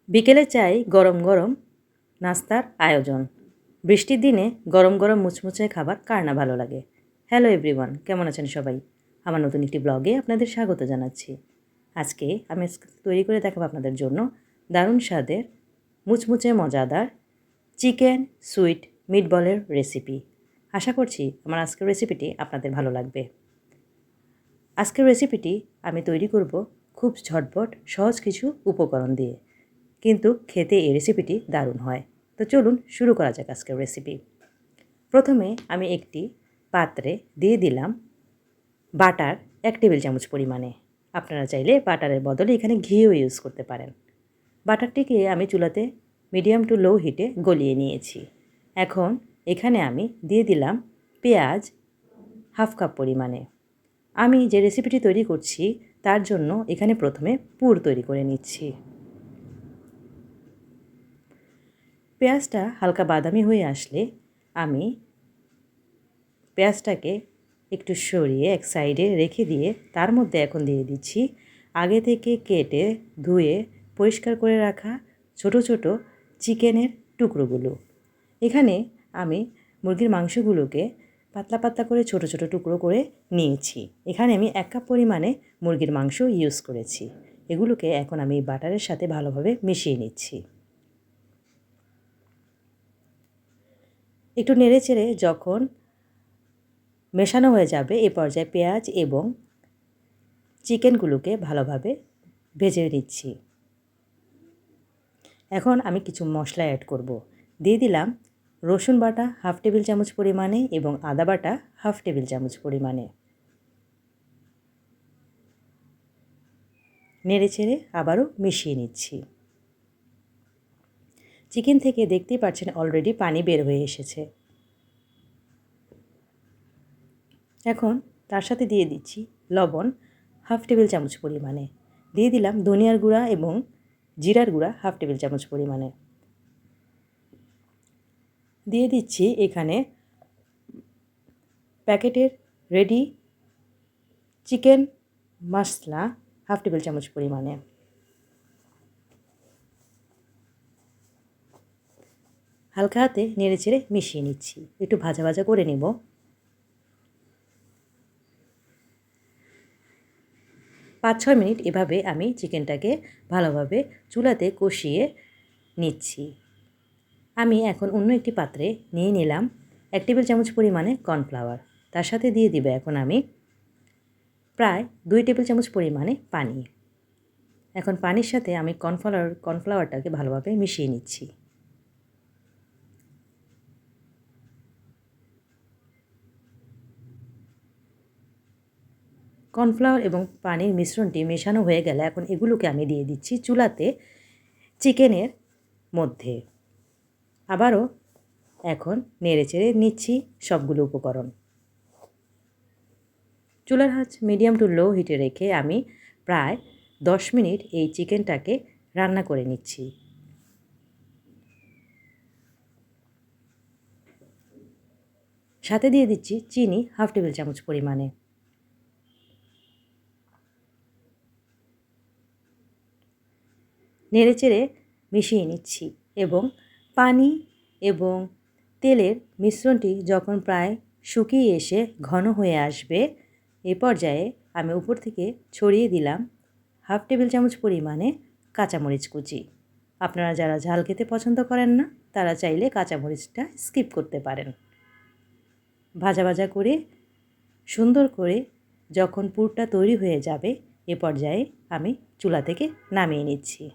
বিকেলে চাই গরম গরম নাস্তার আয়োজন। বৃষ্টির দিনে গরম গরম মুচমুচে খাবার কার না ভালো লাগে। হ্যালো এভরিওয়ান, কেমন আছেন সবাই? আমার নতুন একটি ব্লগে আপনাদের স্বাগত জানাচ্ছি। আজকে আমি তৈরি করে দেখাবো আপনাদের জন্য দারুণ স্বাদের মুচমুচে মজাদার চিকেন সুইট মিটবলের রেসিপি। আশা করছি আমার আজকের রেসিপিটি আপনাদের ভালো লাগবে। আজকের রেসিপিটি আমি তৈরি করব খুব ঝটপট সহজ কিছু উপকরণ দিয়ে, কিন্তু খেতে এই রেসিপিটি দারুণ হয়। তো চলুন শুরু করা যাক আজকের রেসিপি। প্রথমে আমি একটি পাত্রে দিয়ে দিলাম বাটার 1 টেবিল চামচ পরিমাণে। আপনারা চাইলে বাটারের বদলে এখানে ঘিও ইউজ করতে পারেন। বাটারটিকে আমি চুলাতে মিডিয়াম টু লো হিটে গলিয়ে নিয়েছি। এখন এখানে আমি দিয়ে দিলাম পেঁয়াজ 1/2 কাপ পরিমাণে। আমি যে রেসিপিটি তৈরি করছি তার জন্য এখানে প্রথমে পুর তৈরি করে নিচ্ছি। পেঁয়াজটা হালকা বাদামি হয়ে আসলে আমি পেঁয়াজটাকে একটু সরিয়ে এক সাইডে রেখে দিয়ে তার মধ্যে এখন দিয়ে দিচ্ছি আগে থেকে কেটে ধুয়ে পরিষ্কার করে রাখা ছোট ছোট চিকেনের টুকরোগুলো। এখানে আমি মুরগির মাংসগুলোকে পাতলা পাতলা করে ছোট ছোট টুকরো করে নিয়েছি। এখানে আমি 1 কাপ পরিমাণে মুরগির মাংস ইউজ করেছি। এগুলোকে এখন আমি বাটারের সাথে ভালোভাবে মিশিয়ে নিচ্ছি। একটু নেড়েচেড়ে যখন মেশানো হয়ে যাবে এ পর্যায়ে পেঁয়াজ এবং চিকেনগুলোকে ভালোভাবে ভেজে নিচ্ছি। এখন আমি কিছু মশলা অ্যাড করব। দিয়ে দিলাম রসুন বাটা 1/2 টেবিল চামচ পরিমাণে এবং আদা বাটা 1/2 টেবিল চামচ পরিমাণে। নেড়েচেড়ে আবারও মিশিয়ে নিচ্ছি। চিকেন থেকে দেখতেই পাচ্ছেন অলরেডি পানি বের হয়ে এসেছে। এখন তার সাথে দিয়ে দিচ্ছি লবণ 1/2 টেবিল চামচ পরিমাণে। দিয়ে দিলাম ধনিয়ার গুঁড়া এবং জিরার গুঁড়া 1/2 টেবিল চামচ পরিমাণে। দিয়ে দিচ্ছি এখানে প্যাকেটের রেডি চিকেন মশলা 1/2 টেবিল চামচ পরিমাণে। হালকা হাতে নেড়েচেড়ে মিশিয়ে নিচ্ছি। একটু ভাজা ভাজা করে নেব। 5-6 মিনিট এভাবে আমি চিকেনটাকে ভালোভাবে চুলাতে কষিয়ে নিচ্ছি। আমি এখন অন্য একটি পাত্রে নিয়ে নিলাম 1 টেবিল চামচ পরিমাণে কর্নফ্লাওয়ার। তার সাথে দিয়ে দিব এখন আমি প্রায় 2 টেবিল চামচ পরিমাণে পানি। এখন পানির সাথে আমি কর্নফ্লাওয়ারটাকে ভালোভাবে মিশিয়ে নিচ্ছি। কর্নফ্লাওয়ার এবং পানির মিশ্রণটি মেশানো হয়ে গেলে এখন এগুলোকে আমি দিয়ে দিচ্ছি চুলাতে চিকেনের মধ্যে। আবারও এখন নেড়েচেড়ে নিচ্ছি সবগুলো উপকরণ। চুলার আঁচ মিডিয়াম টু লো হিটে রেখে আমি প্রায় 10 মিনিট এই চিকেনটাকে রান্না করে নিচ্ছি। সাথে দিয়ে দিচ্ছি চিনি 1/2 টেবিল চামচ পরিমাণে। নেড়েচেড়ে মিশিয়ে নিচ্ছি এবং পানি এবং তেলের মিশ্রণটি যখন প্রায় শুকিয়ে এসে ঘন হয়ে আসবে এ পর্যায়ে আমি উপর থেকে ছড়িয়ে দিলাম 1/2 টেবিল চামচ পরিমাণে কাঁচামরিচ কুচি। আপনারা যারা ঝাল খেতে পছন্দ করেন না তারা চাইলে কাঁচামরিচটা স্কিপ করতে পারেন। ভাজা ভাজা করে সুন্দর করে যখন পুরটা তৈরি হয়ে যাবে এ পর্যায়ে আমি চুলা থেকে নামিয়ে নিচ্ছি।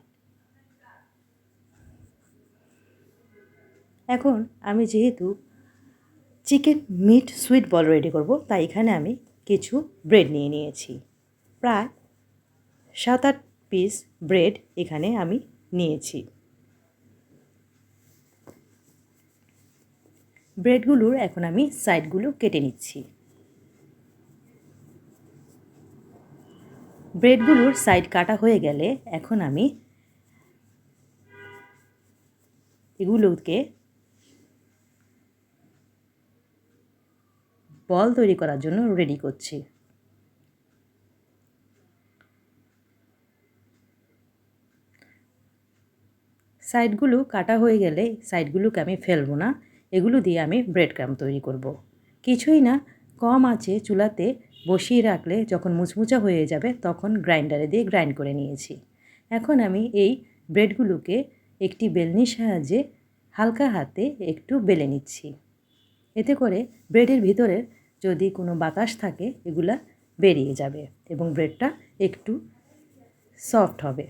এখন আমি যেহেতু চিকেন মিট সুইট বল রেডি করব তাই এখানে আমি কিছু ব্রেড নিয়ে নিয়েছি। প্রায় 7-8 পিস ব্রেড এখানে আমি নিয়েছি। ব্রেডগুলোর এখন আমি সাইডগুলো কেটে নিচ্ছি। ব্রেডগুলোর সাইড কাটা হয়ে গেলে এখন আমি এগুলোকে বল তৈরি করার জন্য রেডি করছি। সাইডগুলো কাটা হয়ে গেলে সাইডগুলোকে আমি ফেলবো না, এগুলো দিয়ে আমি ব্রেড ক্রাম্ব তৈরি করব। কিছুই না, কম আঁচে চুলাতে বসিয়ে রাখলে যখন মুচমুচা হয়ে যাবে তখন গ্রাইন্ডারে দিয়ে গ্রাইন্ড করে নিয়েছি। এখন আমি এই ব্রেডগুলোকে একটি বেলনির সাহায্যে হালকা হাতে একটু বেলে নিচ্ছি। এতে করে ব্রেডের ভিতরে যদি কোনো বাতাস থাকে এগুলা বেরিয়ে যাবে এবং ব্রেডটা একটু সফট হবে।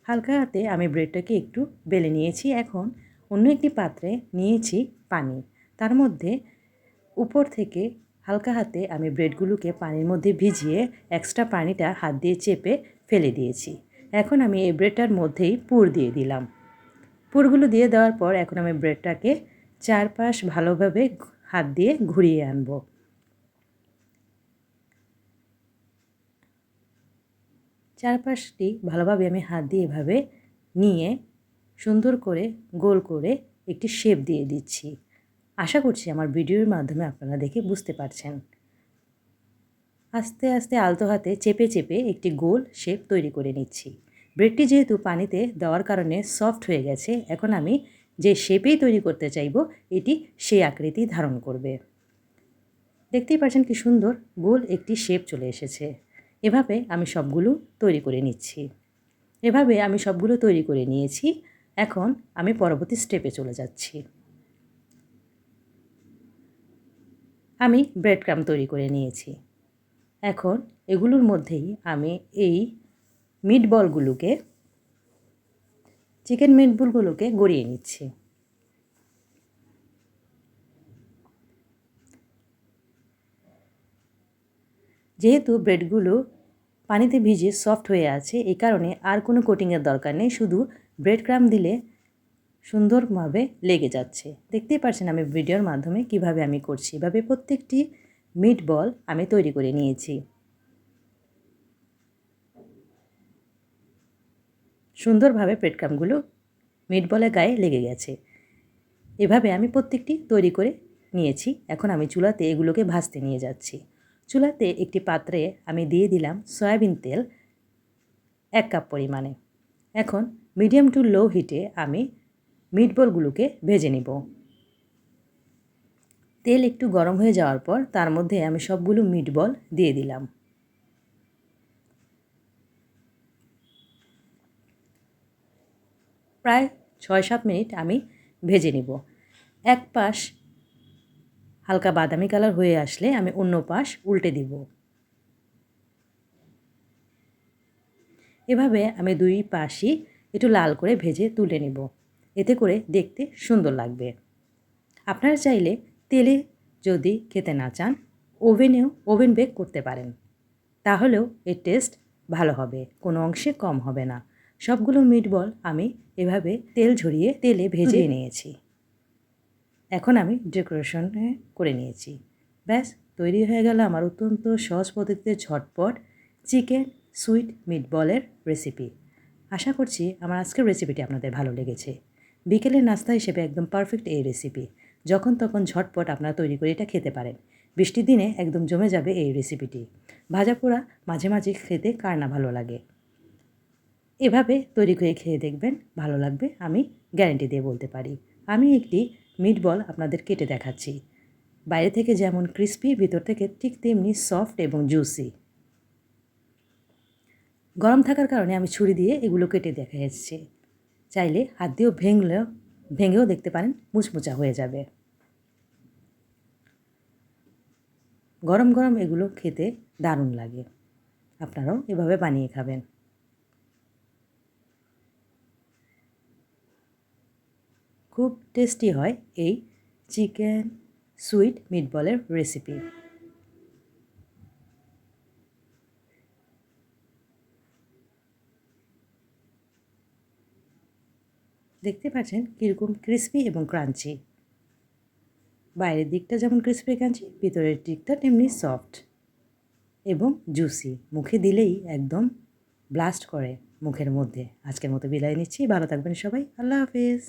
হালকা হাতে আমি ব্রেডটাকে একটু বেলে নিয়েছি। এখন অন্য একটি পাত্রে নিয়েছি পানি, তার মধ্যে উপর থেকে হালকা হাতে আমি ব্রেডগুলোকে পানির মধ্যে ভিজিয়ে এক্সট্রা পানিটা হাত দিয়ে চেপে ফেলে দিয়েছি। এখন আমি এই ব্রেডটার মধ্যেই পুর দিয়ে দিলাম। পুরগুলো দিয়ে দেওয়ার পর এখন আমি ব্রেডটাকে চারপাশ ভালোভাবে হাত দিয়ে ঘুরিয়ে আনবো। চারপাশটি ভালোভাবে আমি হাত দিয়ে এভাবে নিয়ে সুন্দর করে গোল করে একটি শেপ দিয়ে দিচ্ছি। আশা করছি আমার ভিডিওর মাধ্যমে আপনারা দেখে বুঝতে পারছেন। আস্তে আস্তে আলতো হাতে চেপে চেপে একটি গোল শেপ তৈরি করে নিচ্ছি। ব্রেডটি যেহেতু পানিতে দেওয়ার কারণে সফট হয়ে গেছে, এখন আমি যে শেপেই তৈরি করতে চাইব এটি সেই আকৃতি ধারণ করবে। দেখতেই পাচ্ছেন কি সুন্দর গোল একটি শেপ চলে এসেছে। এভাবে আমি সবগুলো তৈরি করে নিচ্ছি। এভাবে আমি সবগুলো তৈরি করে নিয়েছি। এখন আমি পরবর্তী স্টেপে চলে যাচ্ছি। আমি ব্রেড ক্রাম্ব তৈরি করে নিয়েছি। এখন এগুলোর মধ্যেই আমি এই মিটবলগুলোকে, চিকেন মিটবলগুলোকে গড়িয়ে নিচ্ছি। যেহেতু ব্রেডগুলো পানিতে ভিজে সফট হয়ে আছে, এই কারণে আর কোনো কোটিংয়ের দরকার নেই, শুধু ব্রেড ক্রাম্ব দিলে সুন্দরভাবে লেগে যাচ্ছে। দেখতেই পাচ্ছেন আমি ভিডিওর মাধ্যমে কিভাবে আমি করছি। এভাবে প্রত্যেকটি মিটবল আমি তৈরি করে নিয়েছি। সুন্দরভাবে ব্রেড ক্রাম্বগুলো মিটবলের গায়ে লেগে গেছে। এভাবে আমি প্রত্যেকটি তৈরি করে নিয়েছি। এখন আমি চুলাতে এগুলোকে ভাজতে নিয়ে যাচ্ছি। চুলাতে একটি পাত্রে আমি দিয়ে দিলাম সয়াবিন তেল 1 কাপ পরিমাণে। এখন মিডিয়াম টু লো হিটে আমি মিটবলগুলোকে ভেজে নিব। তেল একটু গরম হয়ে যাওয়ার পর তার মধ্যে আমি সবগুলো মিটবল দিয়ে দিলাম। প্রায় 6-7 মিনিট আমি ভেজে নিব। এক পাশ হালকা বাদামি কালার হয়ে আসলে আমি অন্য পাশ উল্টে দিব। এভাবে আমি দুই পাশই একটু লাল করে ভেজে তুলে নেব। এতে করে দেখতে সুন্দর লাগবে। আপনারা চাইলে তেলে যদি খেতে না চান ওভেন বেক করতে পারেন, তাহলেও এর টেস্ট ভালো হবে, কোনো অংশে কম হবে না। সবগুলো মিটবল আমি এভাবে তেল ঝরিয়ে তেলে ভেজে নিয়েছি। এখন আমি ডেকোরেশন করে নিয়েছি। ব্যাস তৈরি হয়ে গেল আমার অত্যন্ত সহজ পদ্ধতিতে ঝটপট চিকেন সুইট মিটবলের রেসিপি। আশা করছি আমার আজকের রেসিপিটি আপনাদের ভালো লেগেছে। বিকেলের নাস্তা হিসেবে একদম পারফেক্ট এই রেসিপি। যখন তখন ঝটপট আপনারা তৈরি করে এটা খেতে পারেন। বৃষ্টির দিনে একদম জমে যাবে এই রেসিপিটি। ভাজা পোড়া মাঝে মাঝে খেতে কার না ভালো লাগে। এভাবে তৈরি করে খেয়ে দেখবেন, ভালো লাগবে, আমি গ্যারান্টি দিয়ে বলতে পারি। আমি একটি মিটবল আপনাদের কেটে দেখাচ্ছি। বাইরে থেকে যেমন ক্রিস্পি, ভিতর থেকে ঠিক তেমনি সফট এবং জুসি। গরম থাকার কারণে আমি ছুরি দিয়ে এগুলো কেটে দেখা যাচ্ছে। চাইলে হাত দিয়েও ভেঙেও দেখতে পারেন, মুচমুচা হয়ে যাবে। গরম গরম এগুলো খেতে দারুণ লাগে। আপনারাও এভাবে বানিয়ে খাবেন। খুব টেস্টি হয় এই চিকেন সুইট মিটবলের রেসিপি। দেখতে পাচ্ছেন কীরকম ক্রিস্পি এবং ক্রাঞ্চি। বাইরের দিকটা যেমন ক্রিস্পি ক্রাঞ্চি, ভিতরের দিকটা তেমনি সফট এবং জুসি। মুখে দিলেই একদম ব্লাস্ট করে মুখের মধ্যে। আজকের মতো বিদায় নিচ্ছি। ভালো থাকবেন সবাই। আল্লাহ হাফেজ।